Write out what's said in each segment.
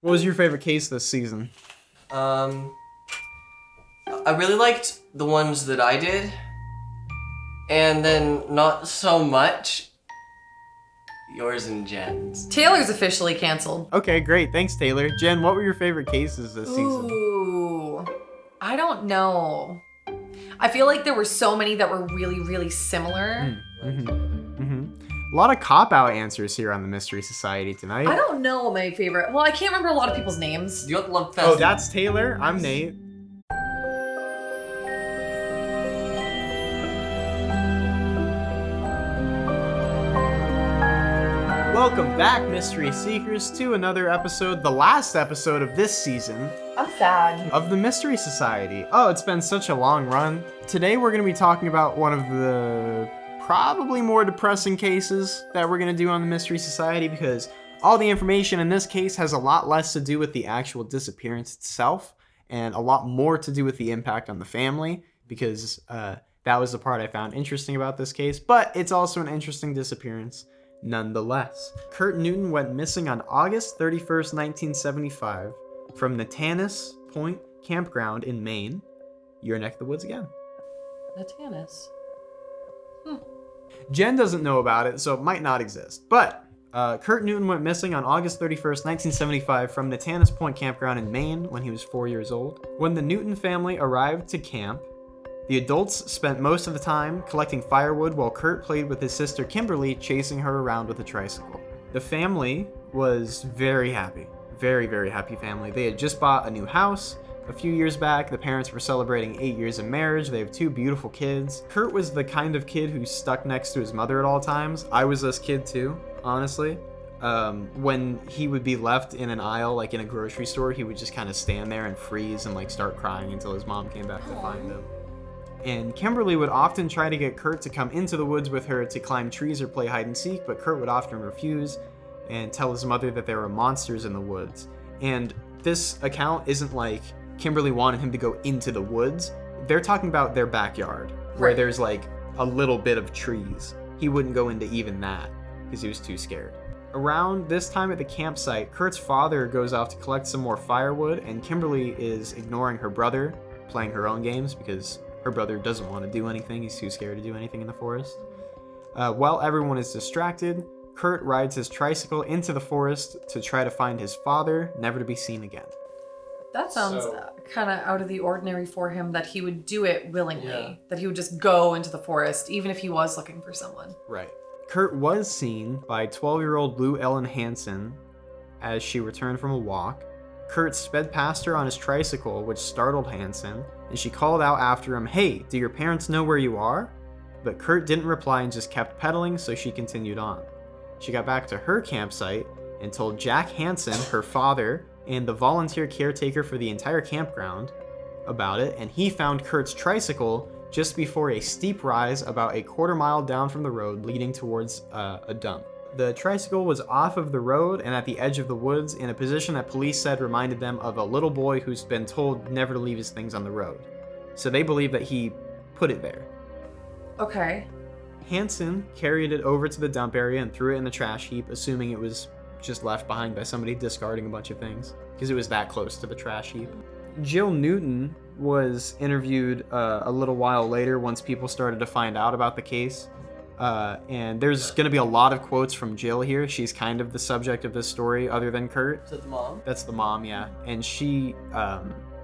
What was your favorite case this season? I really liked the ones that I did, and then not so much yours and Jenn's. Taylor's officially canceled. Okay, great. Thanks, Taylor. Jen, what were your favorite cases this season? Ooh, I don't know. I feel like there were so many that were really, really similar. A lot of cop-out answers here on the Mystery Society tonight. I don't know my favorite. Well, I can't remember a lot of people's names. Do you want Love Fest? Oh, that's Taylor. I'm Nate. Welcome back, Mystery Seekers, to another episode, the last episode of this season I'm sad. of the Mystery Society. Oh, it's been such a long run. Today we're going to be talking about one of the probably more depressing cases that we're going to do on the Mystery Society, because all the information in this case has a lot less to do with the actual disappearance itself and a lot more to do with the impact on the family, because that was the part I found interesting about this case, but it's also an interesting disappearance nonetheless. Kurt Newton went missing on August 31st, 1975 from Natanis Point Campground in Maine, your neck of the woods again. Natanis. Jen doesn't know about it, so it might not exist. But Kurt Newton went missing on August 31st, 1975 from Natanis Point Campground in Maine when he was 4 years old. When the Newton family arrived to camp, the adults spent most of the time collecting firewood while Kurt played with his sister Kimberly, chasing her around with a tricycle. The family was very happy. Very, very happy family. They had just bought a new house. A few years back, the parents were celebrating 8 years of marriage. They have 2 beautiful kids. Kurt was the kind of kid who stuck next to his mother at all times. I was this kid too, honestly. When he would be left in an aisle, like in a grocery store, he would just kind of stand there and freeze and like start crying until his mom came back to find him. And Kimberly would often try to get Kurt to come into the woods with her to climb trees or play hide and seek, but Kurt would often refuse and tell his mother that there were monsters in the woods. And this account isn't like Kimberly wanted him to go into the woods. They're talking about their backyard, where there's like a little bit of trees. He wouldn't go into even that because he was too scared. Around this time at the campsite, Kurt's father goes off to collect some more firewood, and Kimberly is ignoring her brother, playing her own games because her brother doesn't want to do anything. He's too scared to do anything in the forest. While everyone is distracted, Kurt rides his tricycle into the forest to try to find his father, never to be seen again. That sounds kind of out of the ordinary for him, that he would do it willingly, that he would just go into the forest, even if he was looking for someone. Right. Kurt was seen by 12-year-old Lou Ellen Hansen as she returned from a walk. Kurt sped past her on his tricycle, which startled Hansen, and she called out after him, "Hey, do your parents know where you are?" But Kurt didn't reply and just kept pedaling, so she continued on. She got back to her campsite and told Jack Hansen, her father, and the volunteer caretaker for the entire campground about it, and he found Kurt's tricycle just before a steep rise about a quarter-mile down from the road leading towards a dump. The tricycle was off of the road and at the edge of the woods in a position that police said reminded them of a little boy who's been told never to leave his things on the road. So they believe that he put it there. Okay. Hansen carried it over to the dump area and threw it in the trash heap, assuming it was just left behind by somebody discarding a bunch of things, because it was that close to the trash heap. Jill Newton was interviewed a little while later once people started to find out about the case. And there's going to be a lot of quotes from Jill here. She's kind of the subject of this story other than Kurt. Is that the mom? That's the mom, yeah. And she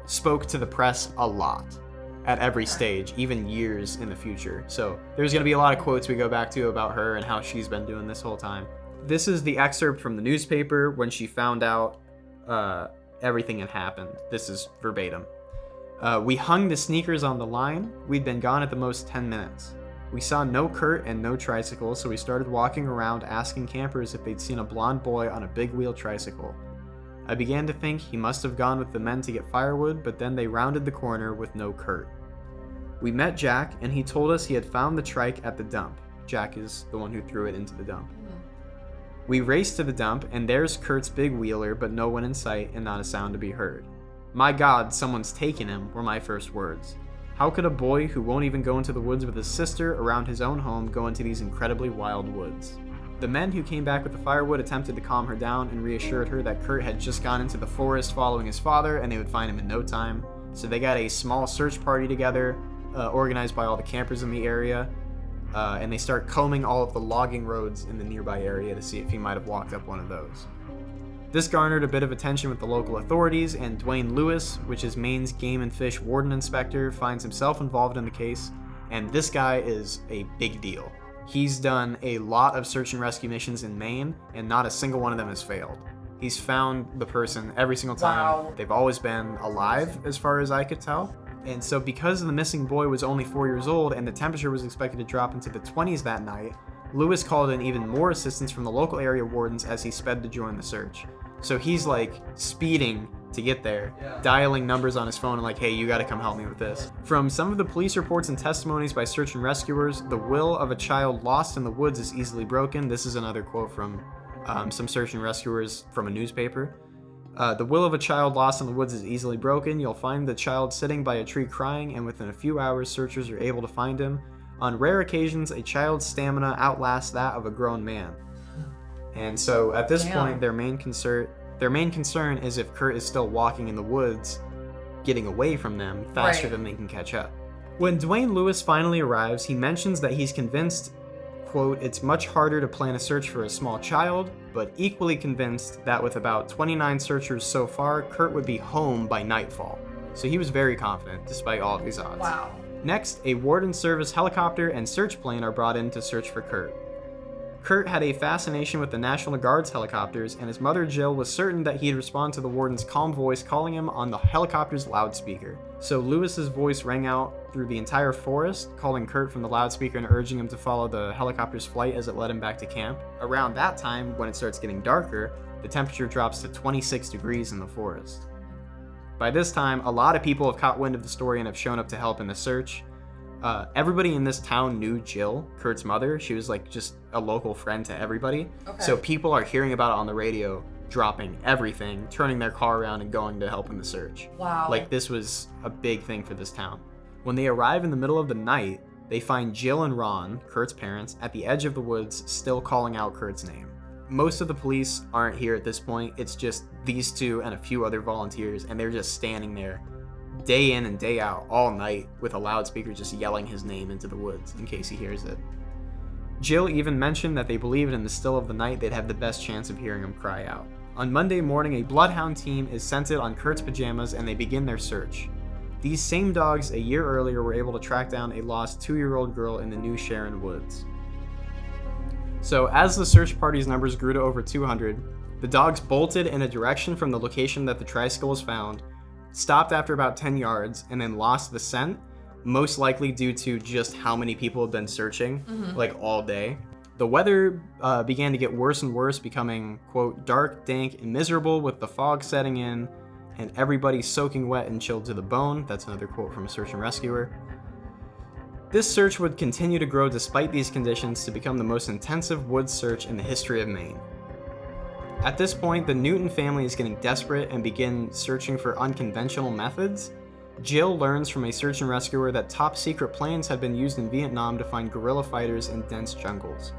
spoke to the press a lot at every stage, even years in the future. So there's going to be a lot of quotes we go back to about her and how she's been doing this whole time. This is the excerpt from the newspaper when she found out everything had happened. This is verbatim. "We hung the sneakers on the line. We'd been gone at the most 10 minutes. We saw no Kurt and no tricycle, so we started walking around asking campers if they'd seen a blonde boy on a big wheel tricycle. I began to think he must have gone with the men to get firewood, but then they rounded the corner with no Kurt. We met Jack, and he told us he had found the trike at the dump." Jack is the one who threw it into the dump. "We raced to the dump, and there's Kurt's big wheeler, but no one in sight and not a sound to be heard. 'My God, someone's taken him,' were my first words. How could a boy who won't even go into the woods with his sister around his own home go into these incredibly wild woods?" The men who came back with the firewood attempted to calm her down and reassured her that Kurt had just gone into the forest following his father and they would find him in no time. So they got a small search party together, organized by all the campers in the area, and they start combing all of the logging roads in the nearby area to see if he might have walked up one of those. This garnered a bit of attention with the local authorities, and Dwayne Lewis, which is Maine's Game and Fish Warden Inspector, finds himself involved in the case, and this guy is a big deal. He's done a lot of search and rescue missions in Maine, and not a single one of them has failed. He's found the person every single time. Wow. They've always been alive, as far as I could tell. And so because the missing boy was only 4 years old and the temperature was expected to drop into the 20s that night, Lewis called in even more assistance from the local area wardens as he sped to join the search. So he's like speeding to get there, dialing numbers on his phone and like, hey, you gotta come help me with this. From some of the police reports and testimonies by search and rescuers, the will of a child lost in the woods is easily broken. This is another quote from some search and rescuers from a newspaper. The will of a child lost in the woods is easily broken. You'll find the child sitting by a tree crying, and within a few hours, searchers are able to find him. On rare occasions, a child's stamina outlasts that of a grown man. And so at this point, their main concern is if Kurt is still walking in the woods, getting away from them faster than they can catch up. When Dwayne Lewis finally arrives, he mentions that he's convinced, quote, it's much harder to plan a search for a small child, but equally convinced that with about 29 searchers so far, Kurt would be home by nightfall. So he was very confident, despite all of these odds. Wow. Next, a Warden Service helicopter and search plane are brought in to search for Kurt. Kurt had a fascination with the National Guard's helicopters, and his mother Jill was certain that he'd respond to the warden's calm voice calling him on the helicopter's loudspeaker. So Lewis's voice rang out through the entire forest, calling Kurt from the loudspeaker and urging him to follow the helicopter's flight as it led him back to camp. Around that time, when it starts getting darker, the temperature drops to 26 degrees in the forest. By this time, a lot of people have caught wind of the story and have shown up to help in the search. Everybody in this town knew Jill, Kurt's mother. She was like just a local friend to everybody. Okay. So people are hearing about it on the radio, dropping everything, turning their car around and going to help in the search. Wow. Like this was a big thing for this town. When they arrive in the middle of the night, they find Jill and Ron, Kurt's parents, at the edge of the woods, still calling out Kurt's name. Most of the police aren't here at this point. It's just these two and a few other volunteers, and they're just standing there day in and day out all night with a loudspeaker just yelling his name into the woods in case he hears it. Jill even mentioned that they believed in the still of the night they'd have the best chance of hearing him cry out. On Monday morning, a bloodhound team is scented on Kurt's pajamas and they begin their search. These same dogs a year earlier were able to track down a lost 2-year-old girl in the New Sharon woods. So as the search party's numbers grew to over 200, the dogs bolted in a direction from the location that the tricycle was found, stopped after about 10 yards, and then lost the scent, most likely due to just how many people had been searching, like all day. The weather began to get worse and worse, becoming, quote, dark, dank, and miserable with the fog setting in, and everybody soaking wet and chilled to the bone. That's another quote from a search and rescuer. This search would continue to grow despite these conditions to become the most intensive woods search in the history of Maine. At this point, the Newton family is getting desperate and begin searching for unconventional methods. Jill learns from a search and rescuer that top secret planes had been used in Vietnam to find guerrilla fighters in dense jungles.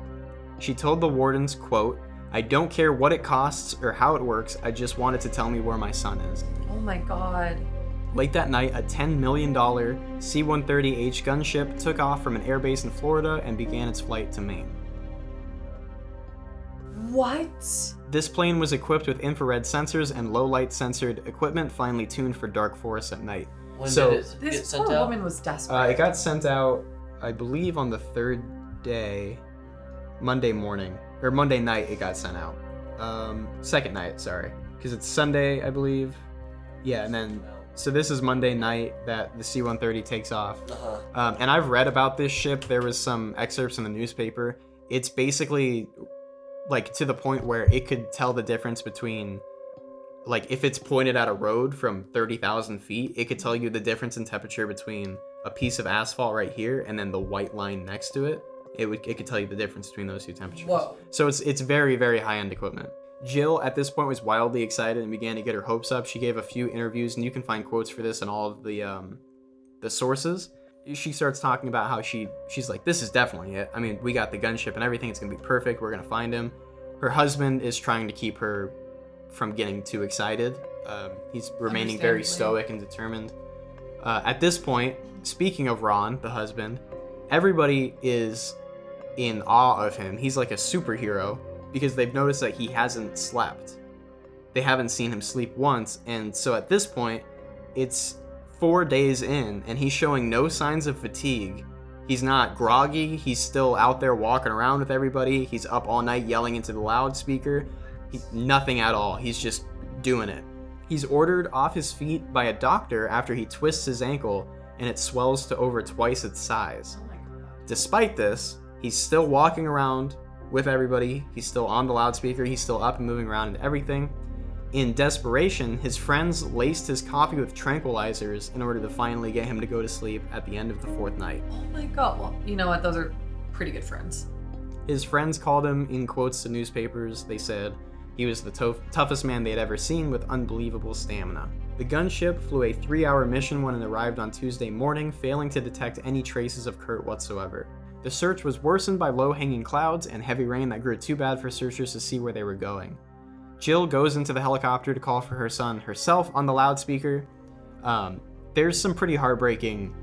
She told the wardens, quote, I don't care what it costs or how it works, I just wanted to tell me where my son is. Oh my god. Late that night, a $10 million C-130H gunship took off from an airbase in Florida and began its flight to Maine. What? This plane was equipped with infrared sensors and low-light censored equipment finely tuned for dark forests at night. When did it get This sent poor out? woman was desperate. It got sent out, I believe, on the third day, Monday night it got sent out. Second night, sorry, because it's Sunday, I believe. Yeah, and then, so this is Monday night that the C-130 takes off. And I've read about this ship. There was some excerpts in the newspaper. It's basically like to the point where it could tell the difference between, like, if it's pointed at a road from 30,000 feet, it could tell you the difference in temperature between a piece of asphalt right here and then the white line next to it. It could tell you the difference between those two temperatures. Whoa. So it's very, very high-end equipment. Jill, at this point, was wildly excited and began to get her hopes up. She gave a few interviews, and you can find quotes for this in all of the sources. she starts talking about how she's like, this is definitely it. I mean, we got the gunship and everything. It's going to be perfect. We're going to find him. Her husband is trying to keep her from getting too excited. He's remaining very stoic and determined. At this point, speaking of Ron, the husband, everybody is in awe of him. He's like a superhero because they've noticed that he hasn't slept. They haven't seen him sleep once. And so at this point, it's 4 days in and he's showing no signs of fatigue. He's not groggy. He's still out there walking around with everybody. He's up all night yelling into the loudspeaker. Nothing at all. He's just doing it. He's ordered off his feet by a doctor after he twists his ankle and it swells to over twice its size. Despite this, he's still walking around with everybody. He's still on the loudspeaker. He's still up and moving around and everything. In desperation, his friends laced his coffee with tranquilizers in order to finally get him to go to sleep at the end of the 4th night. Oh my god. Well, you know what? Those are pretty good friends. His friends called him, in quotes to newspapers, they said, he was the toughest man they'd ever seen with unbelievable stamina. The gunship flew a 3-hour mission when it arrived on Tuesday morning, failing to detect any traces of Kurt whatsoever. The search was worsened by low-hanging clouds and heavy rain that grew too bad for searchers to see where they were going. Jill goes into the helicopter to call for her son herself on the loudspeaker. There's some pretty heartbreaking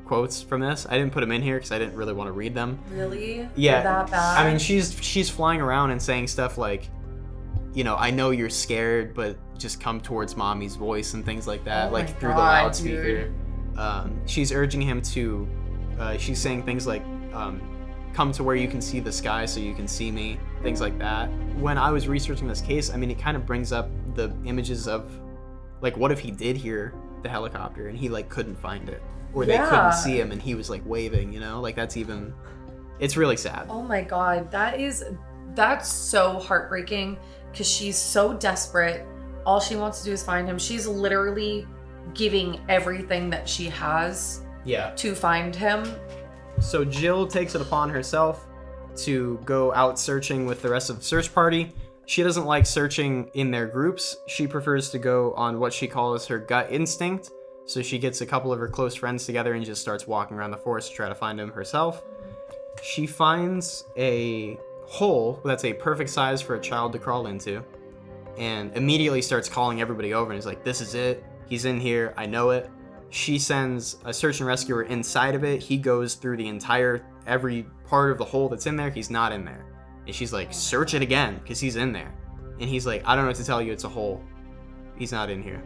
quotes from this. I didn't put them in here because I didn't really want to read them. Really? Yeah. They're that bad? I mean, she's flying around and saying stuff like, you know, I know you're scared, but just come towards mommy's voice and things like that, like through the loudspeaker. She's urging him to, she's saying things like, come to where you can see the sky so you can see me, things like that. When I was researching this case, I mean, it kind of brings up the images of, like, what if he did hear the helicopter and he, like, couldn't find it? Or they couldn't see him and he was, like, waving, you know? Like, it's really sad. Oh my god, that's so heartbreaking because she's so desperate. All she wants to do is find him. She's literally giving everything that she has to find him. So Jill takes it upon herself to go out searching with the rest of the search party. She doesn't like searching in their groups. She prefers to go on what she calls her gut instinct. So she gets a couple of her close friends together and just starts walking around the forest to try to find him herself. She finds a hole that's a perfect size for a child to crawl into and immediately starts calling everybody over and is like, this is it. He's in here. I know it. She sends a search and rescuer inside of it. He goes through the every part of the hole that's in there. He's not in there. And she's like, search it again, because he's in there. And he's like, I don't know what to tell you. It's a hole. He's not in here.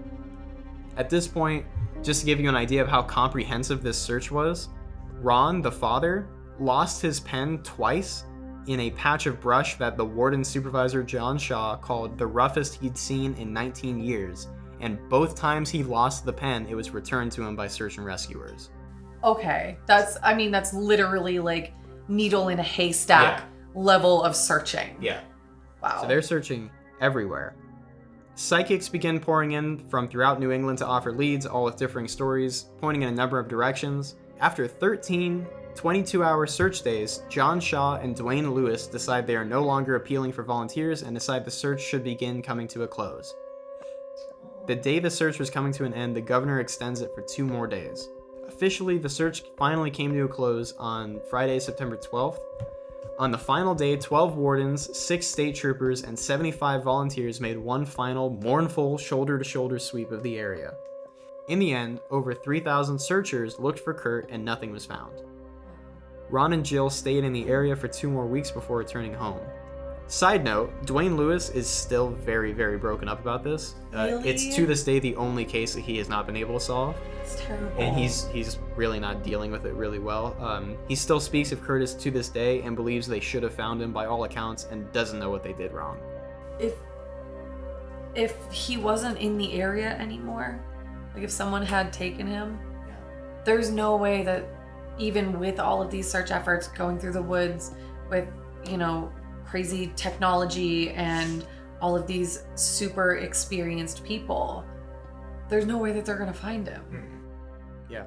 At this point, just to give you an idea of how comprehensive this search was, Ron, the father, lost his pen twice in a patch of brush that the warden supervisor, John Shaw, called the roughest he'd seen in 19 years. And both times he lost the pen, it was returned to him by search and rescuers. Okay, that's literally like needle in a haystack level of searching. Yeah. Wow. So they're searching everywhere. Psychics begin pouring in from throughout New England to offer leads, all with differing stories, pointing in a number of directions. After 13 22-hour search days, John Shaw and Dwayne Lewis decide they are no longer appealing for volunteers and decide the search should begin coming to a close. The day the search was coming to an end, the governor extends it for 2 more days. Officially, the search finally came to a close on Friday, September 12th. On the final day, 12 wardens, 6 state troopers, and 75 volunteers made one final, mournful, shoulder-to-shoulder sweep of the area. In the end, over 3,000 searchers looked for Kurt and nothing was found. Ron and Jill stayed in the area for 2 more weeks before returning home. Side note, Dwayne Lewis is still very, very broken up about this. Really? It's to this day the only case that he has not been able to solve. It's terrible. And he's really not dealing with it really well. He still speaks of Curtis to this day and believes they should have found him by all accounts and doesn't know what they did wrong. If he wasn't in the area anymore, like if someone had taken him, there's no way that even with all of these search efforts going through the woods with, crazy technology and all of these super experienced people, there's no way that they're gonna find him. Yeah.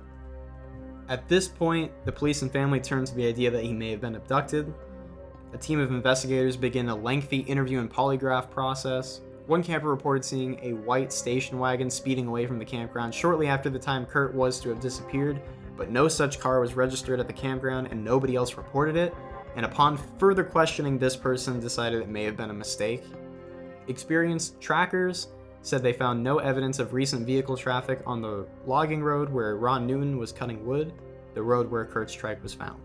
At this point, the police and family turn to the idea that he may have been abducted. A team of investigators begin a lengthy interview and polygraph process. One camper reported seeing a white station wagon speeding away from the campground shortly after the time Kurt was to have disappeared, but no such car was registered at the campground and nobody else reported it, and upon further questioning, this person decided it may have been a mistake. Experienced trackers said they found no evidence of recent vehicle traffic on the logging road where Ron Newton was cutting wood, the road where Kurt's trike was found.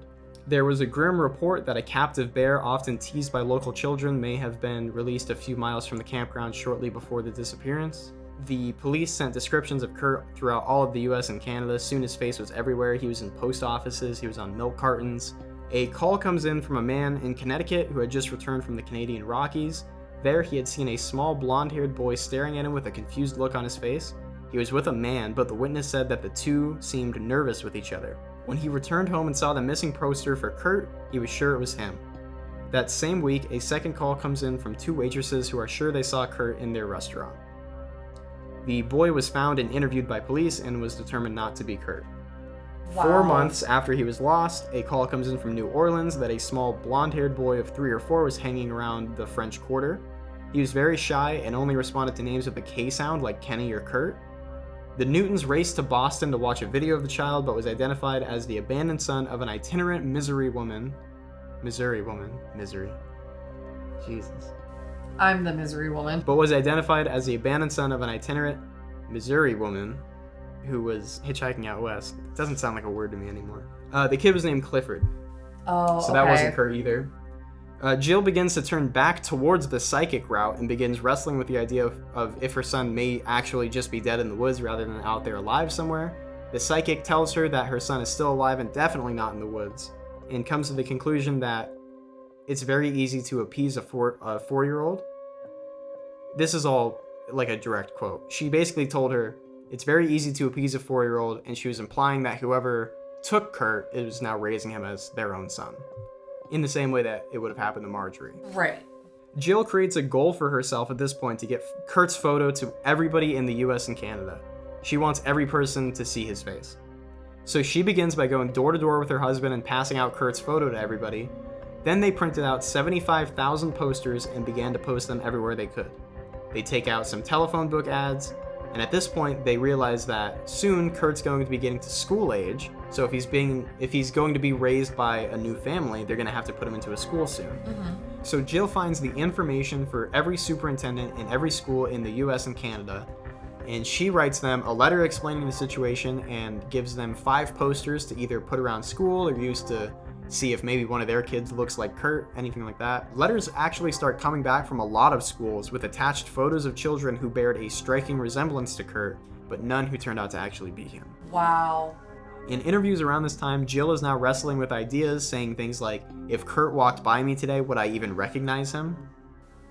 There was a grim report that a captive bear, often teased by local children, may have been released a few miles from the campground shortly before the disappearance. The police sent descriptions of Kurt throughout all of the US and Canada. Soon his face was everywhere. He was in post offices, he was on milk cartons. A call comes in from a man in Connecticut who had just returned from the Canadian Rockies. There, he had seen a small blonde-haired boy staring at him with a confused look on his face. He was with a man, but the witness said that the two seemed nervous with each other. When he returned home and saw the missing poster for Kurt, he was sure it was him. That same week, a second call comes in from two waitresses who are sure they saw Kurt in their restaurant. The boy was found and interviewed by police and was determined not to be Kurt. Wow. 4 months after he was lost, a call comes in from New Orleans that a small blonde-haired boy of 3 or 4 was hanging around the French Quarter. He was very shy and only responded to names with a K sound like Kenny or Kurt. The Newtons raced to Boston to watch a video of the child, but was identified as the abandoned son of an itinerant Missouri woman. Jesus. I'm the misery woman. But was identified as the abandoned son of an itinerant Missouri woman who was hitchhiking out west. Doesn't sound like a word to me anymore. The kid was named Clifford. Oh, So that wasn't Kurt either. Jill begins to turn back towards the psychic route and begins wrestling with the idea of if her son may actually just be dead in the woods rather than out there alive somewhere. The psychic tells her that her son is still alive and definitely not in the woods, and comes to the conclusion that it's very easy to appease a 4-year-old. This is all like a direct quote. She basically told her it's very easy to appease a 4-year-old, and she was implying that whoever took Kurt is now raising him as their own son, in the same way that it would have happened to Marjorie. Right. Jill creates a goal for herself at this point to get Kurt's photo to everybody in the US and Canada. She wants every person to see his face. So she begins by going door to door with her husband and passing out Kurt's photo to everybody. Then they printed out 75,000 posters and began to post them everywhere they could. They take out some telephone book ads, and at this point they realize that soon Kurt's going to be getting to school age, so if he's going to be raised by a new family, they're going to have to put him into a school soon. Mm-hmm. So Jill finds the information for every superintendent in every school in the US and Canada, and she writes them a letter explaining the situation and gives them 5 posters to either put around school or use to see if maybe one of their kids looks like Kurt, anything like that. Letters actually start coming back from a lot of schools with attached photos of children who bared a striking resemblance to Kurt, but none who turned out to actually be him. Wow. In interviews around this time, Jill is now wrestling with ideas, saying things like, if Kurt walked by me today, would I even recognize him?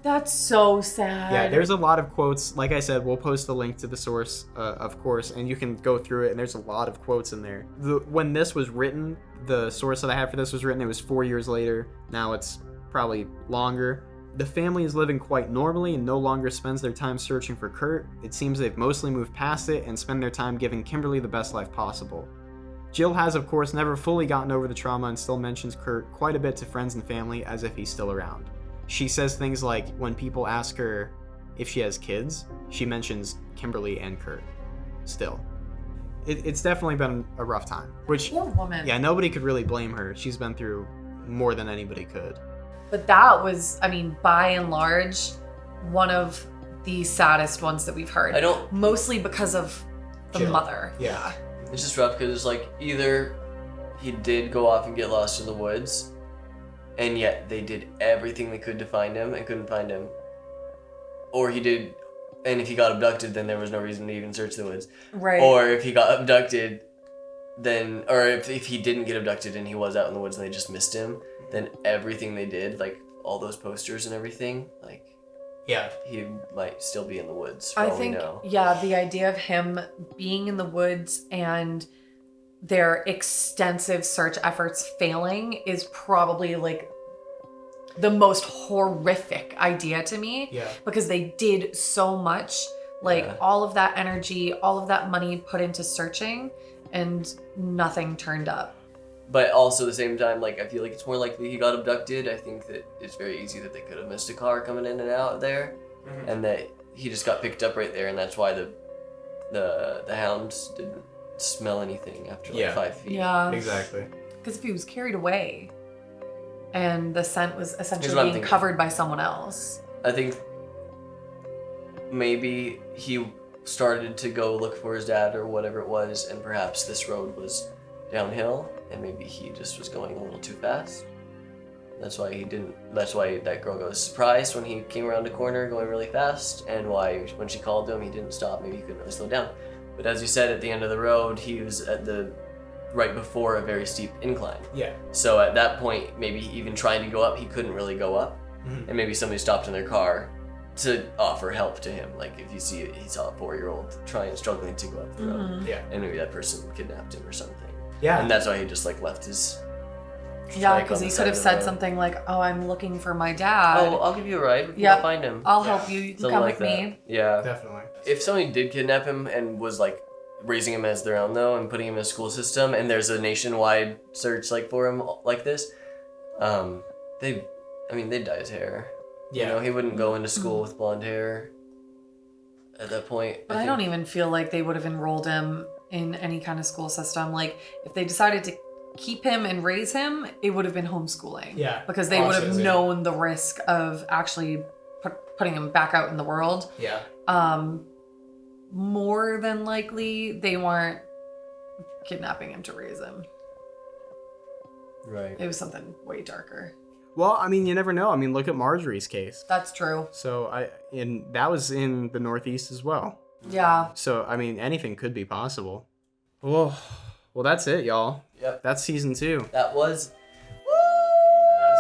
That's so sad. Yeah, there's a lot of quotes. Like I said, we'll post the link to the source, of course, and you can go through it, and there's a lot of quotes in there. When this was written, the source that I have for this was written, it was 4 years later. Now it's probably longer. The family is living quite normally and no longer spends their time searching for Kurt. It seems they've mostly moved past it and spend their time giving Kimberly the best life possible. Jill has, of course, never fully gotten over the trauma and still mentions Kurt quite a bit to friends and family as if he's still around. She says things like, when people ask her if she has kids, she mentions Kimberly and Kurt. Still. It's definitely been a rough time. Which, poor woman. yeah, nobody could really blame her. She's been through more than anybody could. But that was, I mean, by and large, one of the saddest ones that we've heard. Mostly because of the Jill. mother. Yeah. It's just rough because it's like either he did go off and get lost in the woods, and yet they did everything they could to find him and couldn't find him. Or he did, and if he got abducted, then there was no reason to even search the woods. Right. Or if he got abducted, then, or if he didn't get abducted and he was out in the woods and they just missed him, then everything they did, like all those posters and everything, like, yeah, he might still be in the woods for I all think, we know. yeah, the idea of him being in the woods and their extensive search efforts failing is probably like the most horrific idea to me. Yeah. Because they did so much, like all of that energy, all of that money put into searching, and nothing turned up. But also at the same time, like, I feel like it's more likely he got abducted. I think that it's very easy that they could have missed a car coming in and out there, and that he just got picked up right there, and that's why the hounds smell anything after like Yeah. 5 feet. Yeah. Exactly. Because if he was carried away and the scent was Here's essentially what I'm being thinking. covered by someone else. I think maybe he started to go look for his dad or whatever it was, and perhaps this road was downhill, and maybe he just was going a little too fast. That's why that girl was surprised when he came around the corner going really fast, and why when she called him he didn't stop. Maybe he couldn't really slow down. But as you said, at the end of the road, he was right before a very steep incline. Yeah. So at that point, maybe even trying to go up, he couldn't really go up. Mhm. And maybe somebody stopped in their car to offer help to him. Like if he saw a 4-year-old struggling to go up the road. Yeah. And maybe that person kidnapped him or something. Yeah. And that's why he just like left his Yeah, trike because on he the could side have of the said road. something like, "Oh, I'm looking for my dad. Oh, I'll give you a ride. We can Yeah. go find him. I'll help you. You can Something come like with that. me." Yeah. Definitely. If somebody did kidnap him and was like raising him as their own though and putting him in a school system and there's a nationwide search like for him like this, they'd dye his hair. Yeah. You know, he wouldn't go into school with blonde hair at that point. But I don't even feel like they would have enrolled him in any kind of school system. Like, if they decided to keep him and raise him, it would have been homeschooling. Yeah. Because they would have Honestly. known the risk of actually putting him back out in the world. Yeah. More than likely, they weren't kidnapping him to raise him. Right. It was something way darker. Well, I mean, you never know. I mean, look at Marjorie's case. That's true. So that was in the Northeast as well. Yeah. So I mean, anything could be possible. Well, that's it, y'all. Yep. That's season 2. That was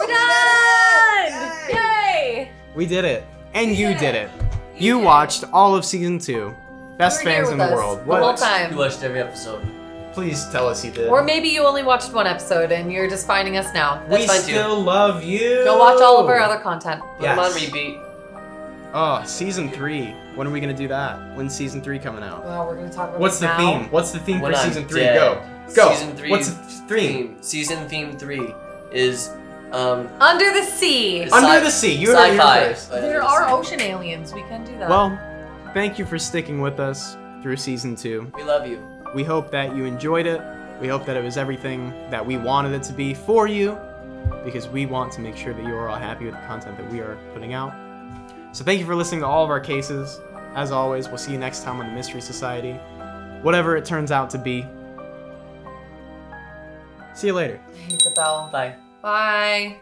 We're done! Yay! We did it, and you did it. You watched all of season 2. Best You were here fans in with the us world. the whole What? time. you watched every episode. Please tell us you did. Or maybe you only watched one episode and you're just finding us now. That's we fine, too. still love you. Go watch all of our other content. Put them on Yes. repeat. Oh, season 3. When are we gonna do that? When's season 3 coming out? Well, we're gonna talk about What's this the now. theme? What's the theme When for I'm season 3? dead. Go. Season 3. What's the theme? Season theme 3 is Under the sea. It's Under sci- the sea. You heard it sci-fi. here first. There are ocean aliens. We can do that. Well, thank you for sticking with us through season 2. We love you. We hope that you enjoyed it. We hope that it was everything that we wanted it to be for you, because we want to make sure that you are all happy with the content that we are putting out. So thank you for listening to all of our cases. As always, we'll see you next time on the Mystery Society, whatever it turns out to be. See you later. I hate the bell. Bye. Bye.